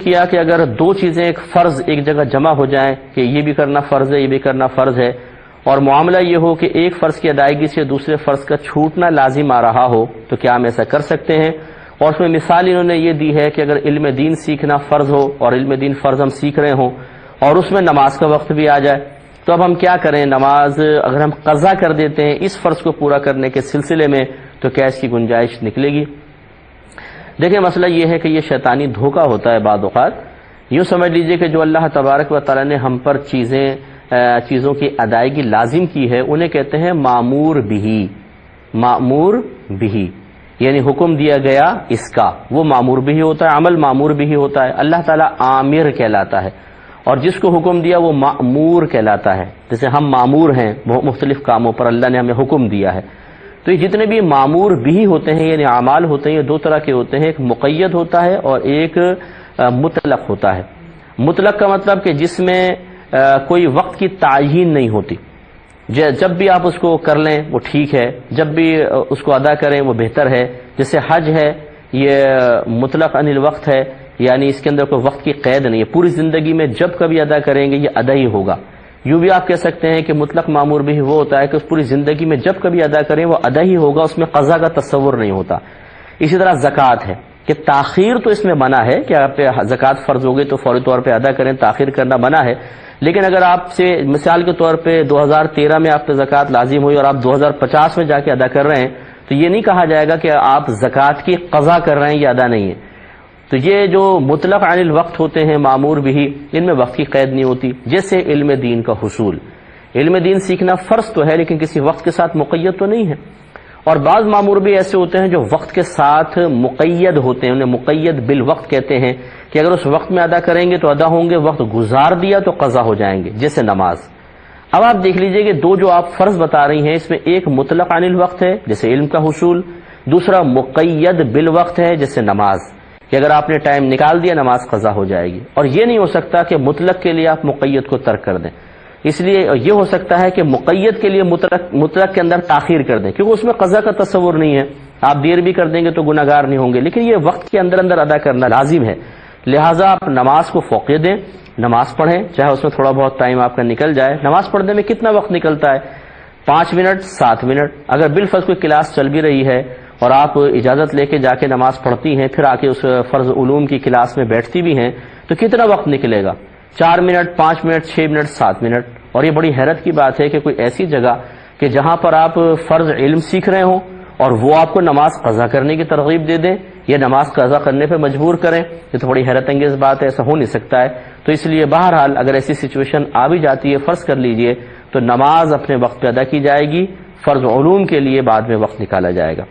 کیا کہ اگر دو چیزیں ایک فرض ایک جگہ جمع ہو جائیں کہ یہ بھی کرنا فرض ہے یہ بھی کرنا فرض ہے، اور معاملہ یہ ہو کہ ایک فرض کی ادائیگی سے دوسرے فرض کا چھوٹنا لازم آ رہا ہو، تو کیا ہم ایسا کر سکتے ہیں؟ اور اس میں مثال انہوں نے یہ دی ہے کہ اگر علم دین سیکھنا فرض ہو اور علم دین فرض ہم سیکھ رہے ہوں اور اس میں نماز کا وقت بھی آ جائے، تو اب ہم کیا کریں؟ نماز اگر ہم قضا کر دیتے ہیں اس فرض کو پورا کرنے کے سلسلے میں تو کیا اس کی گنجائش نکلے گی؟ دیکھیں مسئلہ یہ ہے کہ یہ شیطانی دھوکہ ہوتا ہے بعض اوقات۔ یوں سمجھ لیجئے کہ جو اللہ تبارک و تعالی نے ہم پر چیزوں کی ادائیگی لازم کی ہے انہیں کہتے ہیں مامور بھی، مامور بھی، یعنی حکم دیا گیا اس کا، وہ مامور بھی ہوتا ہے، عمل مامور بھی ہوتا ہے۔ اللہ تعالیٰ عامر کہلاتا ہے اور جس کو حکم دیا وہ مامور کہلاتا ہے۔ جیسے ہم مامور ہیں بہت مختلف کاموں پر، اللہ نے ہمیں حکم دیا ہے۔ تو یہ جتنے بھی مامور بھی ہوتے ہیں یعنی اعمال ہوتے ہیں، یہ دو طرح کے ہوتے ہیں، ایک مقید ہوتا ہے اور ایک مطلق ہوتا ہے۔ مطلق کا مطلب کہ جس میں کوئی وقت کی تعیین نہیں ہوتی، جب بھی آپ اس کو کر لیں وہ ٹھیک ہے، جب بھی اس کو ادا کریں وہ بہتر ہے۔ جیسے حج ہے، یہ مطلق عن الوقت ہے، یعنی اس کے اندر کوئی وقت کی قید نہیں ہے، پوری زندگی میں جب کبھی ادا کریں گے یہ ادا ہی ہوگا۔ یوں بھی آپ کہہ سکتے ہیں کہ مطلق مامور بھی وہ ہوتا ہے کہ اس پوری زندگی میں جب کبھی ادا کریں وہ ادا ہی ہوگا، اس میں قضا کا تصور نہیں ہوتا۔ اسی طرح زکوٰۃ ہے کہ تاخیر تو اس میں منع ہے کہ آپ پہ زکوٰۃ فرض ہو گئی تو فوری طور پہ ادا کریں، تاخیر کرنا منع ہے۔ لیکن اگر آپ سے مثال کے طور پہ 2013 میں آپ پہ زکوٰۃ لازم ہوئی اور آپ 2050 میں جا کے ادا کر رہے ہیں تو یہ نہیں کہا جائے گا کہ آپ زکوٰۃ کی قضا کر رہے ہیں یہ ادا نہیں ہے۔ تو یہ جو مطلق عن الوقت ہوتے ہیں مامور بھی، ان میں وقت کی قید نہیں ہوتی۔ جیسے علم دین کا حصول، علم دین سیکھنا فرض تو ہے لیکن کسی وقت کے ساتھ مقید تو نہیں ہے۔ اور بعض مامور بھی ایسے ہوتے ہیں جو وقت کے ساتھ مقید ہوتے ہیں، انہیں مقید بالوقت کہتے ہیں کہ اگر اس وقت میں ادا کریں گے تو ادا ہوں گے، وقت گزار دیا تو قضا ہو جائیں گے، جیسے نماز۔ اب آپ دیکھ لیجئے کہ دو جو آپ فرض بتا رہی ہیں اس میں ایک مطلق عن الوقت ہے جیسے علم کا حصول، دوسرا مقید بالوقت ہے جیسے نماز، کہ اگر آپ نے ٹائم نکال دیا نماز قضا ہو جائے گی۔ اور یہ نہیں ہو سکتا کہ مطلق کے لیے آپ مقید کو ترک کر دیں، اس لیے یہ ہو سکتا ہے کہ مقید کے لیے مطلق کے اندر تاخیر کر دیں کیونکہ اس میں قضا کا تصور نہیں ہے، آپ دیر بھی کر دیں گے تو گناہ گار نہیں ہوں گے، لیکن یہ وقت کے اندر اندر ادا کرنا لازم ہے۔ لہٰذا آپ نماز کو فوقیت دیں، نماز پڑھیں، چاہے اس میں تھوڑا بہت ٹائم آپ کا نکل جائے۔ نماز پڑھنے میں کتنا وقت نکلتا ہے؟ 5 منٹ 7 منٹ۔ اگر بالفرض کوئی کلاس چل بھی رہی ہے اور آپ اجازت لے کے جا کے نماز پڑھتی ہیں، پھر آ کے اس فرض علوم کی کلاس میں بیٹھتی بھی ہیں، تو کتنا وقت نکلے گا؟ 4 منٹ 5 منٹ 6 منٹ 7 منٹ۔ اور یہ بڑی حیرت کی بات ہے کہ کوئی ایسی جگہ کہ جہاں پر آپ فرض علم سیکھ رہے ہوں اور وہ آپ کو نماز قضا کرنے کی ترغیب دے دیں یا نماز قضا کرنے پہ مجبور کریں، یہ تو بڑی حیرت انگیز بات ہے، ایسا ہو نہیں سکتا ہے۔ تو اس لیے بہرحال اگر ایسی سچویشن آ بھی جاتی ہے، فرض کر لیجئے، تو نماز اپنے وقت پہ ادا کی جائے گی، فرض علوم کے لیے بعد میں وقت نکالا جائے گا۔